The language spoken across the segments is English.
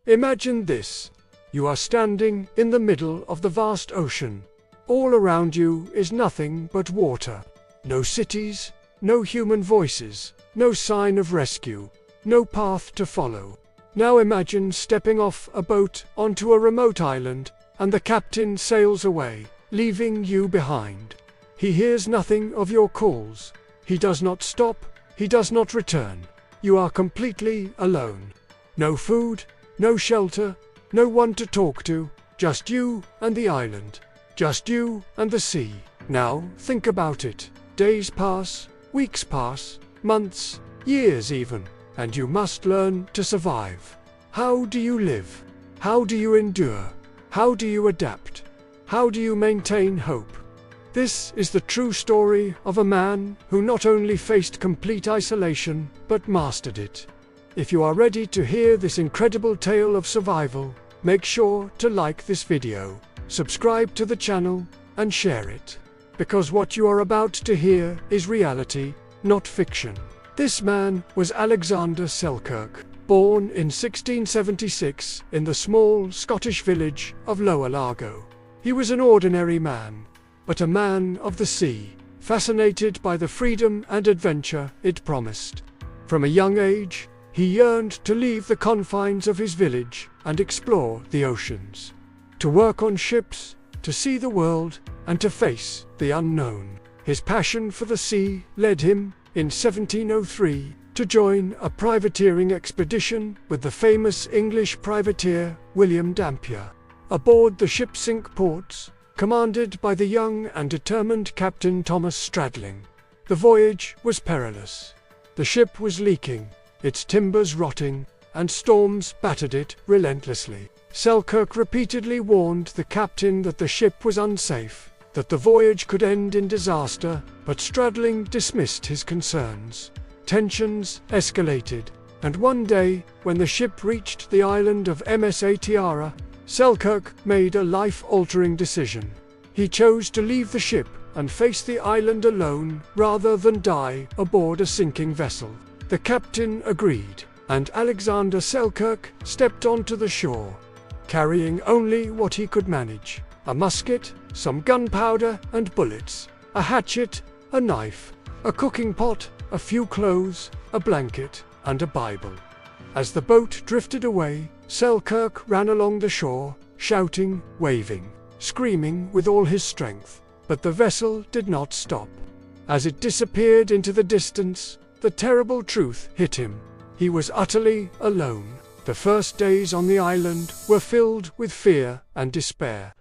Imagine this. You are standing in the middle of the vast ocean. All around you is nothing but water. No cities, no human voices, no sign of rescue, no path to follow. Now imagine stepping off a boat onto a remote island, and the captain sails away, leaving you behind. He hears nothing of your calls. He does not stop, he does not return. You are completely alone. No food, no shelter, no one to talk to, just you and the island. Just you and the sea. Now think about it. Days pass, weeks pass, months, years even, and you must learn to survive. How do you live? How do you endure? How do you adapt? How do you maintain hope? This is the true story of a man who not only faced complete isolation, but mastered it. If you are ready to hear this incredible tale of survival, make sure to like this video, subscribe to the channel, and share it. Because what you are about to hear is reality, not fiction. This man was Alexander Selkirk, born in 1676 in the small Scottish village of Lower Largo. He was an ordinary man, but a man of the sea, fascinated by the freedom and adventure it promised. From a young age, he yearned to leave the confines of his village and explore the oceans. To work on ships, to see the world, and to face the unknown. His passion for the sea led him, in 1703, to join a privateering expedition with the famous English privateer William Dampier. Aboard the ship Cinque Ports, commanded by the young and determined Captain Thomas Stradling. The voyage was perilous. The ship was leaking, its timbers rotting, and storms battered it relentlessly. Selkirk repeatedly warned the captain that the ship was unsafe, that the voyage could end in disaster, but Stradling dismissed his concerns. Tensions escalated, and one day, when the ship reached the island of Msa Tiara, Selkirk made a life-altering decision. He chose to leave the ship and face the island alone rather than die aboard a sinking vessel. The captain agreed, and Alexander Selkirk stepped onto the shore, carrying only what he could manage: a musket, some gunpowder and bullets, a hatchet, a knife, a cooking pot, a few clothes, a blanket, and a Bible. As the boat drifted away, Selkirk ran along the shore, shouting, waving, screaming with all his strength. But the vessel did not stop. As it disappeared into the distance, the terrible truth hit him. He was utterly alone. The first days on the island were filled with fear and despair.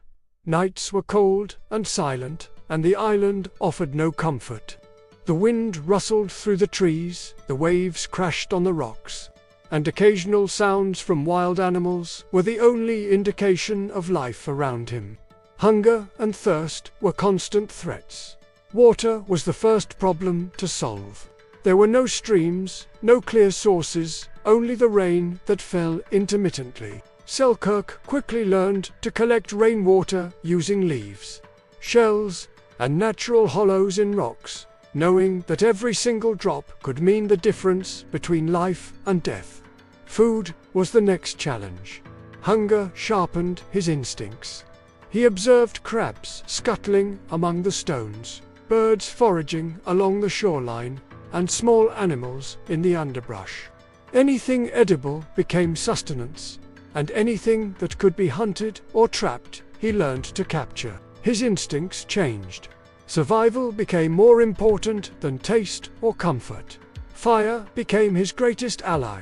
Nights were cold and silent, and the island offered no comfort. The wind rustled through the trees, the waves crashed on the rocks, and occasional sounds from wild animals were the only indication of life around him. Hunger and thirst were constant threats. Water was the first problem to solve. There were no streams, no clear sources, only the rain that fell intermittently. Selkirk quickly learned to collect rainwater using leaves, shells, and natural hollows in rocks, knowing that every single drop could mean the difference between life and death. Food was the next challenge. Hunger sharpened his instincts. He observed crabs scuttling among the stones, birds foraging along the shoreline, and small animals in the underbrush. Anything edible became sustenance, and anything that could be hunted or trapped, he learned to capture. His instincts changed. Survival became more important than taste or comfort. Fire became his greatest ally.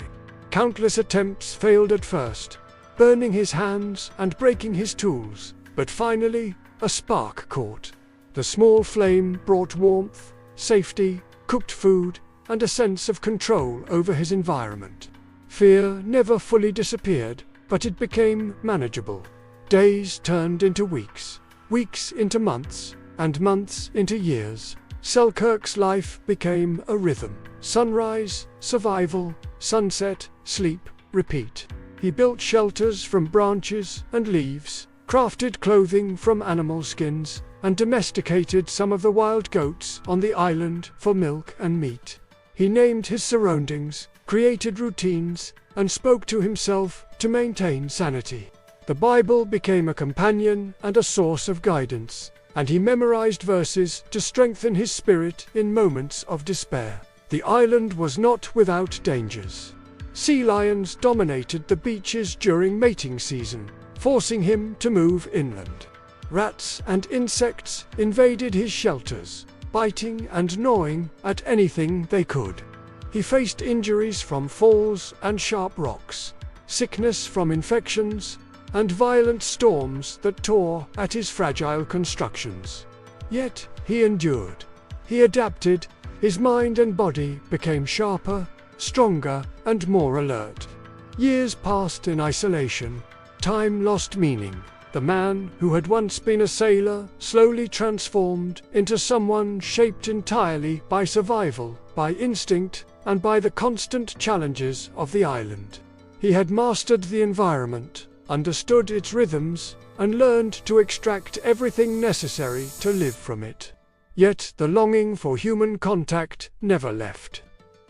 Countless attempts failed at first, burning his hands and breaking his tools, but finally, a spark caught. The small flame brought warmth, safety, cooked food, and a sense of control over his environment. Fear never fully disappeared, but it became manageable. Days turned into weeks, weeks into months, and months into years. Selkirk's life became a rhythm. Sunrise, survival, sunset, sleep, repeat. He built shelters from branches and leaves, crafted clothing from animal skins, and domesticated some of the wild goats on the island for milk and meat. He named his surroundings, created routines, and spoke to himself to maintain sanity. The Bible became a companion and a source of guidance, and he memorized verses to strengthen his spirit in moments of despair. The island was not without dangers. Sea lions dominated the beaches during mating season, forcing him to move inland. Rats and insects invaded his shelters, biting and gnawing at anything they could. He faced injuries from falls and sharp rocks, sickness from infections, and violent storms that tore at his fragile constructions. Yet he endured. He adapted. His mind and body became sharper, stronger, and more alert. Years passed in isolation. Time lost meaning. The man who had once been a sailor slowly transformed into someone shaped entirely by survival, by instinct, and by the constant challenges of the island. He had mastered the environment, understood its rhythms, and learned to extract everything necessary to live from it. Yet the longing for human contact never left.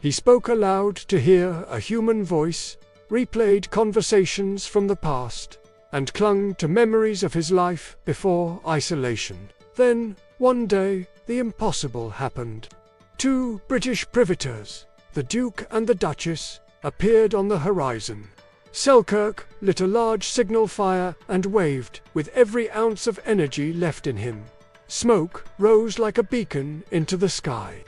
He spoke aloud to hear a human voice, replayed conversations from the past, and clung to memories of his life before isolation. Then, one day, the impossible happened. Two British privateers, the Duke and the Duchess, appeared on the horizon. Selkirk lit a large signal fire and waved with every ounce of energy left in him. Smoke rose like a beacon into the sky.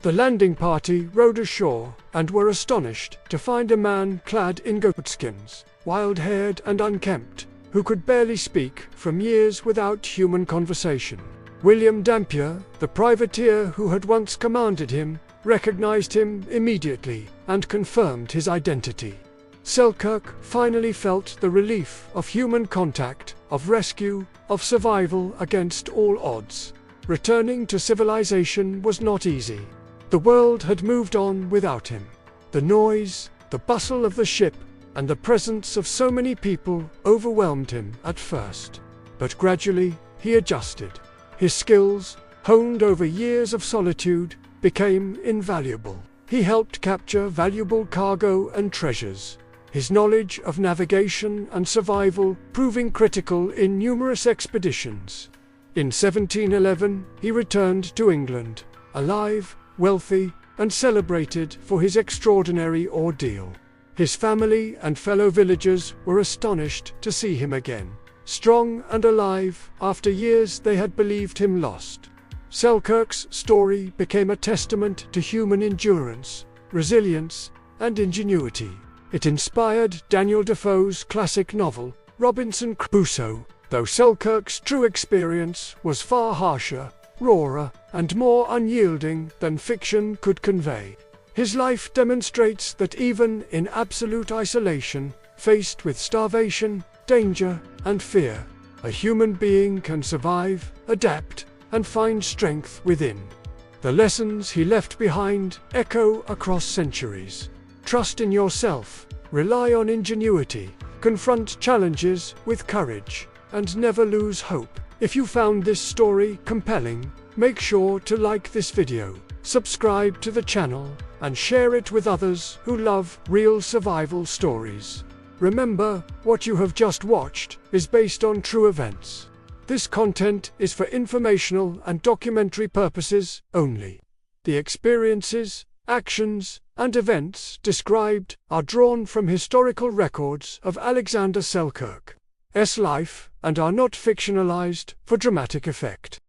The landing party rowed ashore and were astonished to find a man clad in goatskins, wild-haired and unkempt, who could barely speak from years without human conversation. William Dampier, the privateer who had once commanded him, recognized him immediately and confirmed his identity. Selkirk finally felt the relief of human contact, of rescue, of survival against all odds. Returning to civilization was not easy. The world had moved on without him. The noise, the bustle of the ship, and the presence of so many people overwhelmed him at first. But gradually, he adjusted. His skills, honed over years of solitude, became invaluable. He helped capture valuable cargo and treasures, his knowledge of navigation and survival proving critical in numerous expeditions. In 1711, he returned to England, alive, wealthy, and celebrated for his extraordinary ordeal. His family and fellow villagers were astonished to see him again, strong and alive after years they had believed him lost. Selkirk's story became a testament to human endurance, resilience, and ingenuity. It inspired Daniel Defoe's classic novel, Robinson Crusoe, though Selkirk's true experience was far harsher, rawer, and more unyielding than fiction could convey. His life demonstrates that even in absolute isolation, faced with starvation, danger, and fear, a human being can survive, adapt, and find strength within. The lessons he left behind echo across centuries. Trust in yourself, rely on ingenuity, confront challenges with courage, and never lose hope. If you found this story compelling, make sure to like this video, subscribe to the channel, and share it with others who love real survival stories. Remember, what you have just watched is based on true events. This content is for informational and documentary purposes only. The experiences, actions, and events described are drawn from historical records of Alexander Selkirk's life and are not fictionalized for dramatic effect.